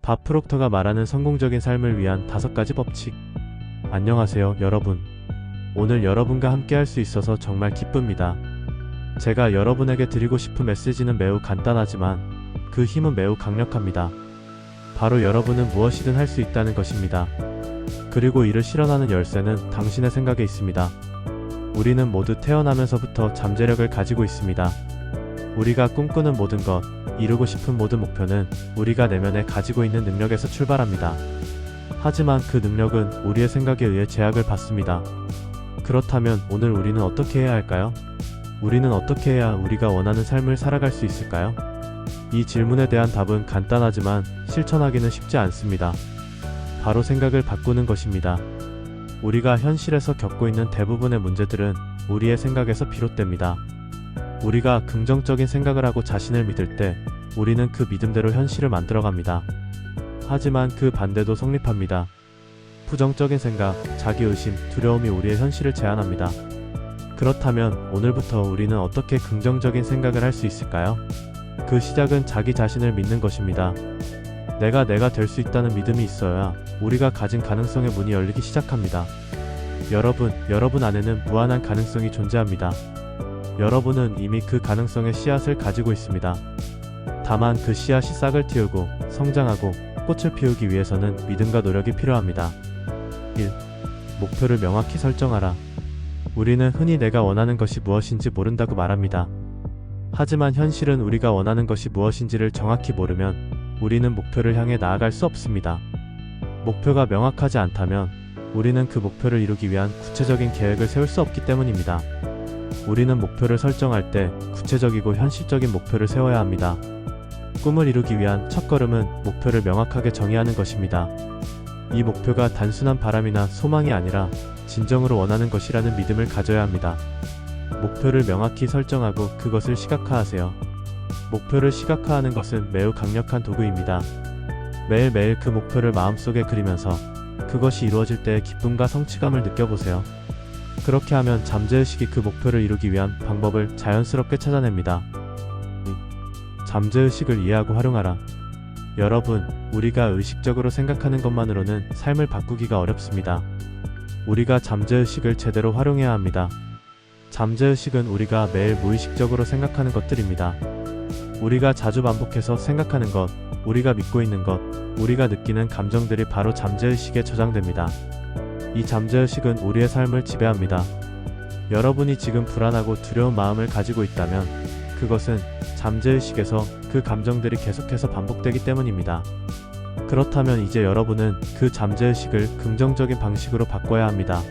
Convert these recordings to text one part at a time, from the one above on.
밥 프록터가 말하는 성공적인 삶을 위한 5가지 법칙. 안녕하세요, 여러분. 오늘 여러분과 함께 할 수 있어서 정말 기쁩니다. 제가 여러분에게 드리고 싶은 메시지는 매우 간단하지만 그 힘은 매우 강력합니다. 바로 여러분은 무엇이든 할 수 있다는 것입니다. 그리고 이를 실현하는 열쇠는 당신의 생각에 있습니다. 우리는 모두 태어나면서부터 잠재력을 가지고 있습니다. 우리가 꿈꾸는 모든 것, 이루고 싶은 모든 목표는 우리가 내면에 가지고 있는 능력에서 출발합니다. 하지만 그 능력은 우리의 생각에 의해 제약을 받습니다. 그렇다면 오늘 우리는 어떻게 해야 할까요? 우리는 어떻게 해야 우리가 원하는 삶을 살아갈 수 있을까요? 이 질문에 대한 답은 간단하지만 실천하기는 쉽지 않습니다. 바로 생각을 바꾸는 것입니다. 우리가 현실에서 겪고 있는 대부분의 문제들은 우리의 생각에서 비롯됩니다. 우리가 긍정적인 생각을 하고 자신을 믿을 때 우리는 그 믿음대로 현실을 만들어갑니다. 하지만 그 반대도 성립합니다. 부정적인 생각, 자기의심, 두려움이 우리의 현실을 제한합니다. 그렇다면 오늘부터 우리는 어떻게 긍정적인 생각을 할 수 있을까요? 그 시작은 자기 자신을 믿는 것입니다. 내가 될 수 있다는 믿음이 있어야 우리가 가진 가능성의 문이 열리기 시작합니다. 여러분 안에는 무한한 가능성이 존재합니다. 여러분은 이미 그 가능성의 씨앗을 가지고 있습니다. 다만 그 씨앗이 싹을 틔우고 성장하고 꽃을 피우기 위해서는 믿음과 노력이 필요합니다. 1. 목표를 명확히 설정하라. 우리는 흔히 내가 원하는 것이 무엇인지 모른다고 말합니다. 하지만 현실은 우리가 원하는 것이 무엇인지를 정확히 모르면 우리는 목표를 향해 나아갈 수 없습니다. 목표가 명확하지 않다면 우리는 그 목표를 이루기 위한 구체적인 계획을 세울 수 없기 때문입니다. 우리는 목표를 설정할 때 구체적이고 현실적인 목표를 세워야 합니다. 꿈을 이루기 위한 첫걸음은 목표를 명확하게 정의하는 것입니다. 이 목표가 단순한 바람이나 소망이 아니라 진정으로 원하는 것이라는 믿음을 가져야 합니다. 목표를 명확히 설정하고 그것을 시각화하세요. 목표를 시각화하는 것은 매우 강력한 도구입니다. 매일매일 그 목표를 마음속에 그리면서 그것이 이루어질 때의 기쁨과 성취감을 느껴보세요. 그렇게 하면 잠재의식이 그 목표를 이루기 위한 방법을 자연스럽게 찾아냅니다. 잠재의식을 이해하고 활용하라. 여러분, 우리가 의식적으로 생각하는 것만으로는 삶을 바꾸기가 어렵습니다. 우리가 잠재의식을 제대로 활용해야 합니다. 잠재의식은 우리가 매일 무의식적으로 생각하는 것들입니다. 우리가 자주 반복해서 생각하는 것, 우리가 믿고 있는 것, 우리가 느끼는 감정들이 바로 잠재의식에 저장됩니다. 이 잠재의식은 우리의 삶을 지배합니다. 여러분이 지금 불안하고 두려운 마음을 가지고 있다면 그것은 잠재의식에서 그 감정들이 계속해서 반복되기 때문입니다. 그렇다면 이제 여러분은 그 잠재의식을 긍정적인 방식으로 바꿔야 합니다.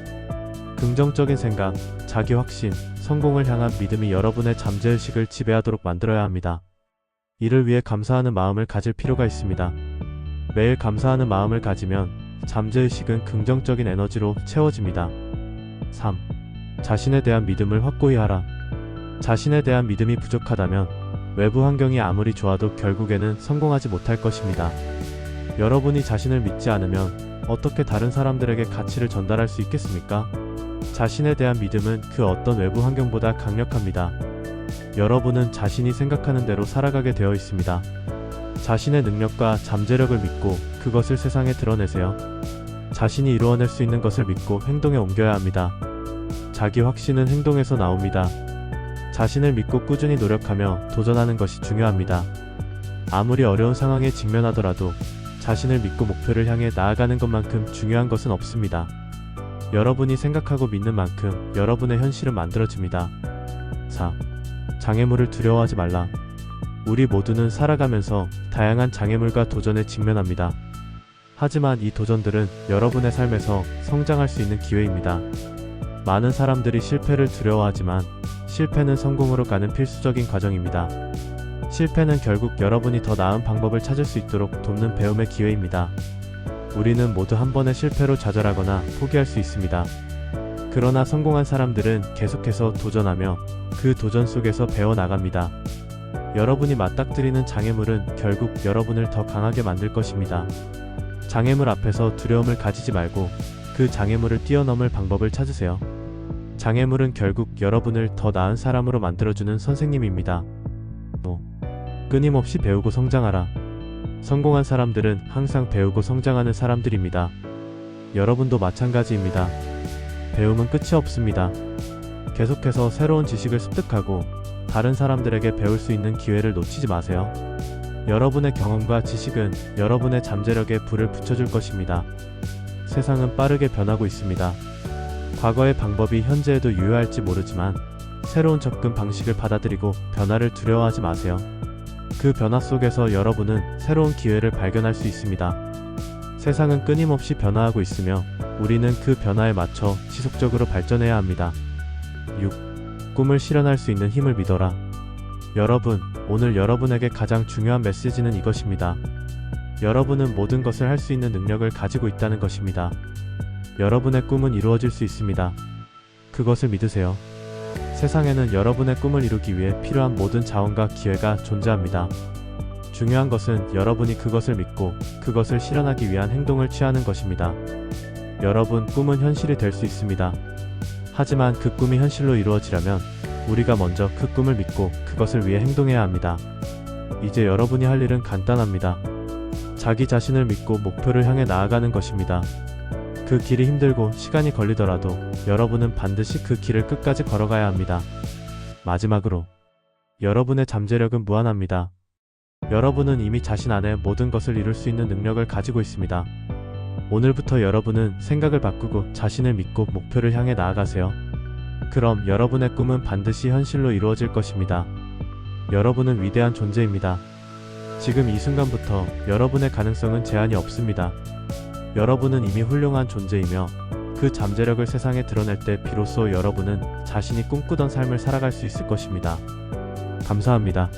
긍정적인 생각, 자기 확신, 성공을 향한 믿음이 여러분의 잠재의식을 지배하도록 만들어야 합니다. 이를 위해 감사하는 마음을 가질 필요가 있습니다. 매일 감사하는 마음을 가지면 잠재의식은 긍정적인 에너지로 채워집니다. 3. 자신에 대한 믿음을 확고히 하라. 자신에 대한 믿음이 부족하다면 외부 환경이 아무리 좋아도 결국에는 성공하지 못할 것입니다. 여러분이 자신을 믿지 않으면 어떻게 다른 사람들에게 가치를 전달할 수 있겠습니까? 자신에 대한 믿음은 그 어떤 외부 환경보다 강력합니다. 여러분은 자신이 생각하는 대로 살아가게 되어 있습니다. 자신의 능력과 잠재력을 믿고 그것을 세상에 드러내세요. 자신이 이루어낼 수 있는 것을 믿고 행동에 옮겨야 합니다. 자기 확신은 행동에서 나옵니다. 자신을 믿고 꾸준히 노력하며 도전하는 것이 중요합니다. 아무리 어려운 상황에 직면하더라도 자신을 믿고 목표를 향해 나아가는 것만큼 중요한 것은 없습니다. 여러분이 생각하고 믿는 만큼 여러분의 현실은 만들어집니다. 4. 장애물을 두려워하지 말라. 우리 모두는 살아가면서 다양한 장애물과 도전에 직면합니다. 하지만 이 도전들은 여러분의 삶에서 성장할 수 있는 기회입니다. 많은 사람들이 실패를 두려워하지만 실패는 성공으로 가는 필수적인 과정입니다. 실패는 결국 여러분이 더 나은 방법을 찾을 수 있도록 돕는 배움의 기회입니다. 우리는 모두 한 번의 실패로 좌절하거나 포기할 수 있습니다. 그러나 성공한 사람들은 계속해서 도전하며 그 도전 속에서 배워나갑니다. 여러분이 맞닥뜨리는 장애물은 결국 여러분을 더 강하게 만들 것입니다. 장애물 앞에서 두려움을 가지지 말고 그 장애물을 뛰어넘을 방법을 찾으세요. 장애물은 결국 여러분을 더 나은 사람으로 만들어주는 선생님입니다. 끊임없이 배우고 성장하라. 성공한 사람들은 항상 배우고 성장하는 사람들입니다. 여러분도 마찬가지입니다. 배움은 끝이 없습니다. 계속해서 새로운 지식을 습득하고 다른 사람들에게 배울 수 있는 기회를 놓치지 마세요. 여러분의 경험과 지식은 여러분의 잠재력에 불을 붙여줄 것입니다. 세상은 빠르게 변하고 있습니다. 과거의 방법이 현재에도 유효할지 모르지만 새로운 접근 방식을 받아들이고 변화를 두려워하지 마세요. 그 변화 속에서 여러분은 새로운 기회를 발견할 수 있습니다. 세상은 끊임없이 변화하고 있으며 우리는 그 변화에 맞춰 지속적으로 발전해야 합니다. 6. 꿈을 실현할 수 있는 힘을 믿어라. 여러분, 오늘 여러분에게 가장 중요한 메시지는 이것입니다. 여러분은 모든 것을 할 수 있는 능력을 가지고 있다는 것입니다. 여러분의 꿈은 이루어질 수 있습니다. 그것을 믿으세요. 세상에는 여러분의 꿈을 이루기 위해 필요한 모든 자원과 기회가 존재합니다. 중요한 것은 여러분이 그것을 믿고 그것을 실현하기 위한 행동을 취하는 것입니다. 여러분, 꿈은 현실이 될 수 있습니다. 하지만 그 꿈이 현실로 이루어지려면 우리가 먼저 그 꿈을 믿고 그것을 위해 행동해야 합니다. 이제 여러분이 할 일은 간단합니다. 자기 자신을 믿고 목표를 향해 나아가는 것입니다. 그 길이 힘들고 시간이 걸리더라도 여러분은 반드시 그 길을 끝까지 걸어가야 합니다. 마지막으로, 여러분의 잠재력은 무한합니다. 여러분은 이미 자신 안에 모든 것을 이룰 수 있는 능력을 가지고 있습니다. 오늘부터 여러분은 생각을 바꾸고 자신을 믿고 목표를 향해 나아가세요. 그럼 여러분의 꿈은 반드시 현실로 이루어질 것입니다. 여러분은 위대한 존재입니다. 지금 이 순간부터 여러분의 가능성은 제한이 없습니다. 여러분은 이미 훌륭한 존재이며 그 잠재력을 세상에 드러낼 때 비로소 여러분은 자신이 꿈꾸던 삶을 살아갈 수 있을 것입니다. 감사합니다.